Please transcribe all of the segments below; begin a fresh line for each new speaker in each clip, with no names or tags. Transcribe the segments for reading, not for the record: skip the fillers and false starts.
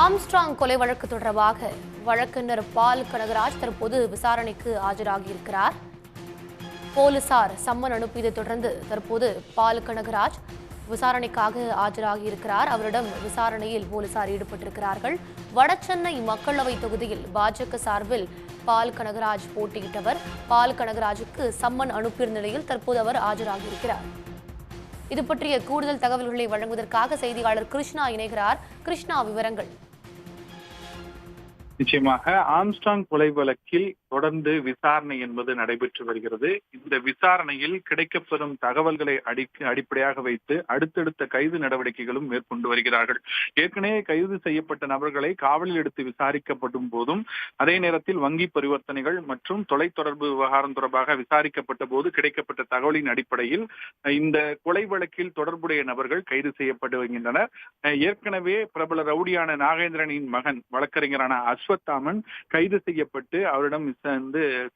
Armstrong கொலை வழக்கு தொடர்பாக வழக்கறிஞர் பால் கனகராஜ் தற்போது விசாரணைக்கு ஆஜராகியிருக்கிறார். போலீசார் சம்மன் அனுப்பியதை தொடர்ந்து தற்போது பால் கனகராஜ் விசாரணைக்காக ஆஜராகியிருக்கிறார். அவரிடம் விசாரணையில் போலீசார் ஈடுபட்டிருக்கிறார்கள். வடசென்னை மக்களவை தொகுதியில் பாஜக சார்பில் பால் கனகராஜ் போட்டியிட்டவர். பால் கனகராஜுக்கு சம்மன் அனுப்பிய நிலையில் தற்போது அவர் ஆஜராகியிருக்கிறார். இது பற்றிய கூடுதல் தகவல்களை வழங்குவதற்காக செய்தியாளர் கிருஷ்ணா இணைகிறார். கிருஷ்ணா, விவரங்கள்.
நிச்சயமாக ஆம்ஸ்ட்ராங் கொலை வழக்கில் தொடர்ந்து விசாரணை என்பது நடைபெற்று வருகிறது. இந்த விசாரணையில் கிடைக்கப்பெறும் தகவல்களை அடிப்படையாக வைத்து அடுத்தடுத்த கைது நடவடிக்கைகளும் மேற்கொண்டு வருகிறார்கள். ஏற்கனவே கைது செய்யப்பட்ட நபர்களை காவலில் எடுத்து விசாரிக்கப்படும் போதும், அதே நேரத்தில் வங்கி பரிவர்த்தனைகள் மற்றும் தொலைத்தொடர்பு விவகாரம் தொடர்பாக விசாரிக்கப்பட்ட போது கிடைக்கப்பட்ட தகவலின் அடிப்படையில் இந்த கொலை வழக்கில் தொடர்புடைய நபர்கள் கைது செய்யப்பட்டு வருகின்றனர். ஏற்கனவே பிரபல ரவுடியான நாகேந்திரனின் மகன் வழக்கறிஞரான அஸ்வத்தாமன் கைது செய்யப்பட்டு அவரிடம்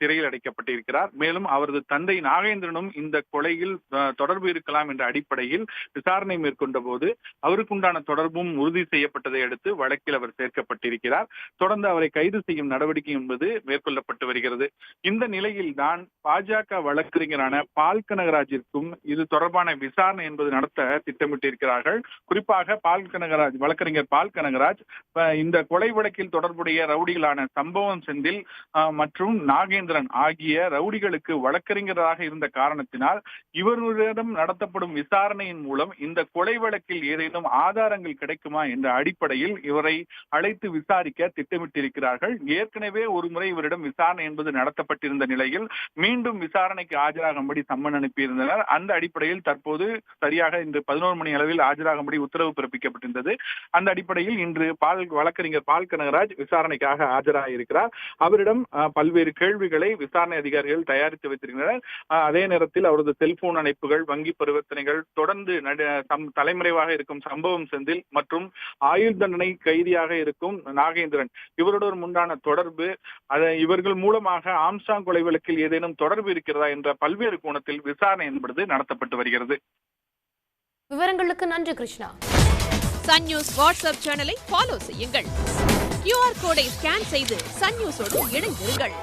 சிறையில் அடைக்கப்பட்டிருக்கிறார். மேலும் அவரது தந்தை நாகேந்திரனும் இந்த கொலையில் தொடர்பு இருக்கலாம் என்ற அடிப்படையில் விசாரணை மேற்கொண்ட போது அவருக்குண்டான தொடர்பும் உறுதி செய்யப்பட்டதை அடுத்து வழக்கில் அவர் சேர்க்கப்பட்டிருக்கிறார். தொடர்ந்து அவரை கைது செய்யும் நடவடிக்கை என்பது மேற்கொள்ளப்பட்டு வருகிறது. இந்த நிலையில் தான் பாஜக வழக்கறிஞரான பால் கனகராஜிற்கும் இது தொடர்பான விசாரணை என்பது நடத்த திட்டமிட்டிருக்கிறார்கள். குறிப்பாக வழக்கறிஞர் பால் கனகராஜ் இந்த கொலை வழக்கில் தொடர்புடைய ரவுடிகளான சம்பவம் செந்தில் மற்றும் நாகேந்திரன் ஆகிய ரவுடிகளுக்கு வழக்கறிஞராக இருந்த காரணத்தினால் இவர்களிடம் நடத்தப்படும் விசாரணையின் மூலம் இந்த கொலை வழக்கில் ஏதேனும் ஆதாரங்கள் கிடைக்குமா என்ற அடிப்படையில் இவரை அழைத்து விசாரிக்க திட்டமிட்டிருக்கிறார்கள். ஏற்கனவே ஒரு முறை இவரிடம் விசாரணை என்பது நடத்தப்பட்டிருந்த நிலையில் மீண்டும் விசாரணைக்கு ஆஜராகும்படி சம்மன் அனுப்பியிருந்தனர். அந்த அடிப்படையில் தற்போது சரியாக இன்று 11 மணி அளவில் ஆஜராகும்படி உத்தரவு பிறப்பிக்கப்பட்டிருந்தது. அந்த அடிப்படையில் இன்று வழக்கறிஞர் பால் கனகராஜ் விசாரணைக்காக ஆஜராகியிருக்கிறார். அவரிடம் பல்வேறு கேள்விகளை விசாரணை அதிகாரிகள் தயாரித்து வைத்திருக்கிறார். அதே நேரத்தில் அவரது செல்போன் அழைப்புகள், வங்கி பரிவர்த்தனைகள், தொடர்ந்து தலைமறைவாக இருக்கும் சம்பவம் செந்தில் மற்றும் ஆயுள் தண்டனை கைதியாக இருக்கும் நாகேந்திரன் இவருடன் உண்டான தொடர்பு, இவர்கள் மூலமாக ஆம்ஸ்ட்ராங் கொலை வழக்கில் ஏதேனும் தொடர்பு இருக்கிறதா என்ற பல்வேறு கோணத்தில் விசாரணை என்பது நடத்தப்பட்டு வருகிறது.
விவரங்களுக்கு நன்றி கிருஷ்ணா.
சன் நியூஸ் வாட்ஸ்அப் சேனலை ஃபாலோ செய்யுங்கள். QR கோடை ஸ்கேன் செய்து சன் நியூஸோடு இணைந்திருங்கள்.